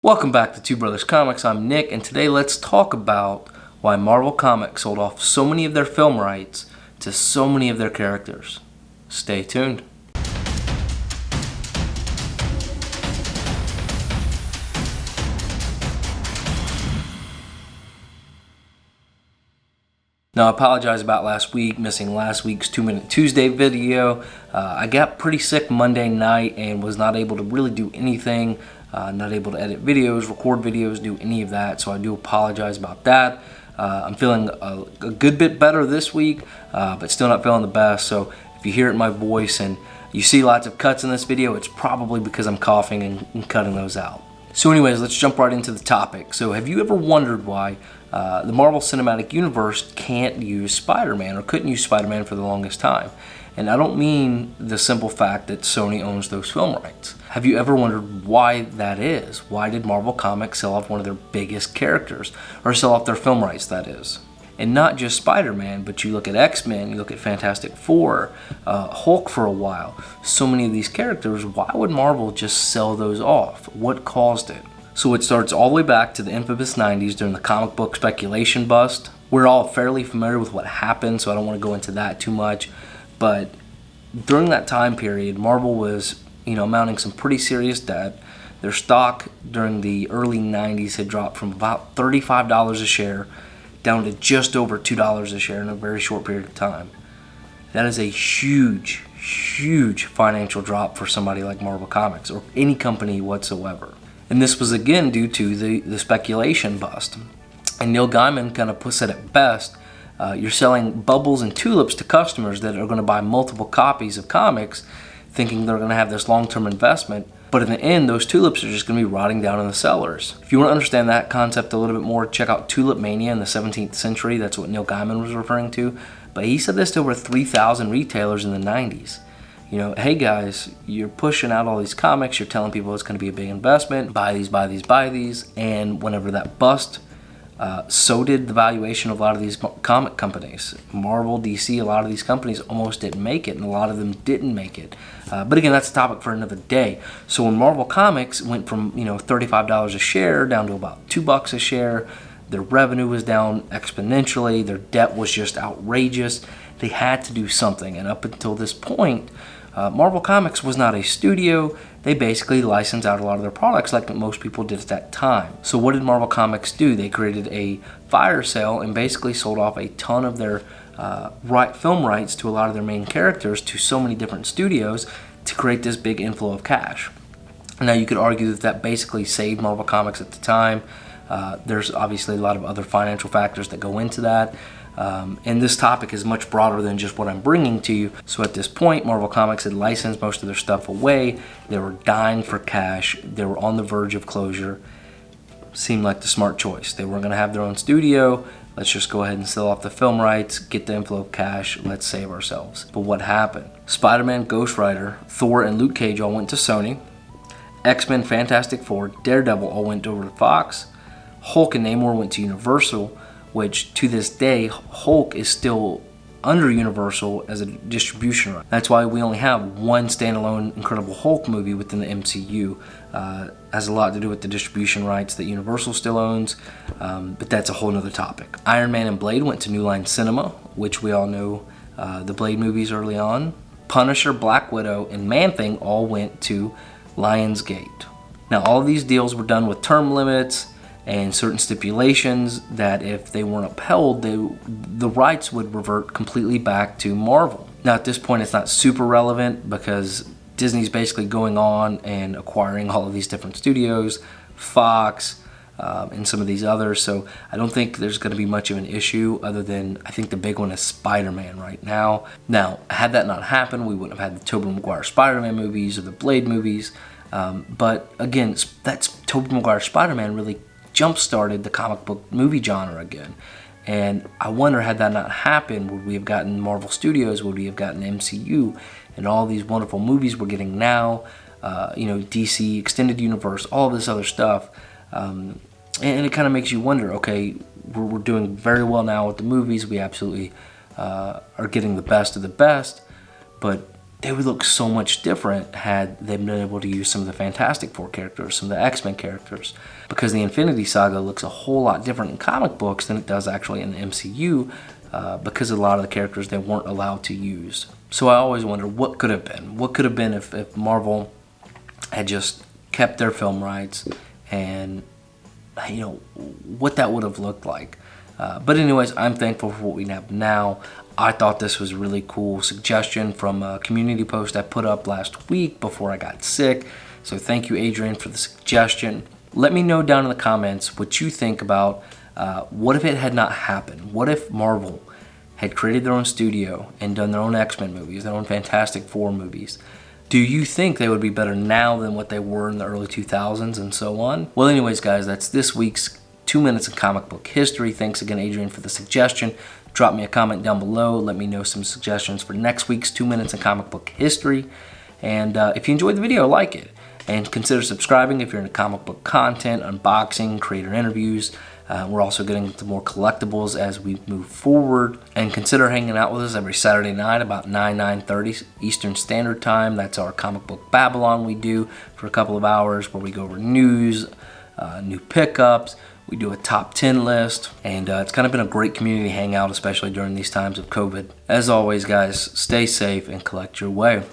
Welcome back to Two Brothers Comics. I'm Nick, and today let's talk about why Marvel Comics sold off so many of their film rights to so many of their characters. Stay tuned. Now, I apologize about last week, missing last week's 2-Minute Tuesday video. I got pretty sick Monday night and was not able to really do anything. Not able to edit videos, record videos, do any of that, so I do apologize about that. I'm feeling a good bit better this week, but still not feeling the best, so if you hear it in my voice and you see lots of cuts in this video, it's probably because I'm coughing and cutting those out. So anyways, let's jump right into the topic. So have you ever wondered why the Marvel Cinematic Universe can't use Spider-Man or couldn't use Spider-Man for the longest time? And I don't mean the simple fact that Sony owns those film rights. Have you ever wondered why that is? Why did Marvel Comics sell off one of their biggest characters? Or sell off their film rights, that is. And not just Spider-Man, but you look at X-Men, you look at Fantastic Four, Hulk for a while. So many of these characters, why would Marvel just sell those off? What caused it? So it starts all the way back to the infamous 90s during the comic book speculation bust. We're all fairly familiar with what happened, so I don't want to go into that too much. But during that time period, Marvel was, mounting some pretty serious debt. Their stock during the early 90s had dropped from about $35 a share down to just over $2 a share in a very short period of time. That is a huge, huge financial drop for somebody like Marvel Comics or any company whatsoever. And this was again due to the speculation bust. And Neil Gaiman kind of said it best. You're selling bubbles and tulips to customers that are going to buy multiple copies of comics thinking they're going to have this long-term investment, but in the end those tulips are just going to be rotting down in the cellars. If you want to understand that concept a little bit more, check out Tulip Mania in the 17th century. That's what Neil Gaiman was referring to, but he said this to over 3,000 retailers in the 90s. Hey guys, you're pushing out all these comics, you're telling people it's going to be a big investment, buy these, buy these, buy these, and whenever that bust, so did the valuation of a lot of these comic companies. Marvel, DC, a lot of these companies almost didn't make it, and a lot of them didn't make it. But again, that's a topic for another day. So when Marvel Comics went from $35 a share down to about $2 a share, their revenue was down exponentially, their debt was just outrageous. They had to do something, and up until this point, Marvel Comics was not a studio. They basically licensed out a lot of their products like most people did at that time. So what did Marvel Comics do? They created a fire sale and basically sold off a ton of their film rights to a lot of their main characters to so many different studios to create this big inflow of cash. Now you could argue that basically saved Marvel Comics at the time. There's obviously a lot of other financial factors that go into that. And this topic is much broader than just what I'm bringing to you. So at this point, Marvel Comics had licensed most of their stuff away. They were dying for cash. They were on the verge of closure. Seemed like the smart choice. They weren't going to have their own studio. Let's just go ahead and sell off the film rights, get the inflow of cash, let's save ourselves. But what happened? Spider-Man, Ghost Rider, Thor, and Luke Cage all went to Sony. X-Men, Fantastic Four, Daredevil all went over to Fox. Hulk and Namor went to Universal, which to this day, Hulk is still under Universal as a distribution right. That's why we only have one standalone Incredible Hulk movie within the MCU. Has a lot to do with the distribution rights that Universal still owns, but that's a whole nother topic. Iron Man and Blade went to New Line Cinema, which we all know the Blade movies early on. Punisher, Black Widow, and Man-Thing all went to Lionsgate. Now all of these deals were done with term limits and certain stipulations that if they weren't upheld, the rights would revert completely back to Marvel. Now at this point it's not super relevant because Disney's basically going on and acquiring all of these different studios, Fox, and some of these others, so I don't think there's going to be much of an issue other than I think the big one is Spider-Man right now. Now, had that not happened, we wouldn't have had the Tobey Maguire Spider-Man movies or the Blade movies, but again, that's Tobey Maguire Spider-Man really jump-started the comic book movie genre again. And I wonder, had that not happened, would we have gotten Marvel Studios, would we have gotten MCU, and all these wonderful movies we're getting now, DC, Extended Universe, all this other stuff. And it kind of makes you wonder, okay, we're doing very well now with the movies, we absolutely are getting the best of the best, but they would look so much different had they been able to use some of the Fantastic Four characters, some of the X-Men characters, because the Infinity Saga looks a whole lot different in comic books than it does actually in the MCU, because a lot of the characters they weren't allowed to use. So I always wonder what could have been. What could have been if Marvel had just kept their film rights, and what that would have looked like. But anyways, I'm thankful for what we have now. I thought this was a really cool suggestion from a community post I put up last week before I got sick. So thank you, Adrian, for the suggestion. Let me know down in the comments what you think about what if it had not happened? What if Marvel had created their own studio and done their own X-Men movies, their own Fantastic Four movies? Do you think they would be better now than what they were in the early 2000s and so on? Well, anyways, guys, that's this week's 2 Minutes in Comic Book History. Thanks again, Adrian, for the suggestion. Drop me a comment down below. Let me know some suggestions for next week's 2 Minutes in Comic Book History. And if you enjoyed the video, like it. And consider subscribing if you're into comic book content, unboxing, creator interviews. We're also getting into more collectibles as we move forward. And consider hanging out with us every Saturday night about 9:30 Eastern Standard Time. That's our Comic Book Babble-on we do for a couple of hours where we go over news, new pickups. We do a top 10 list. And it's kind of been a great community hangout, especially during these times of COVID. As always, guys, stay safe and collect your way.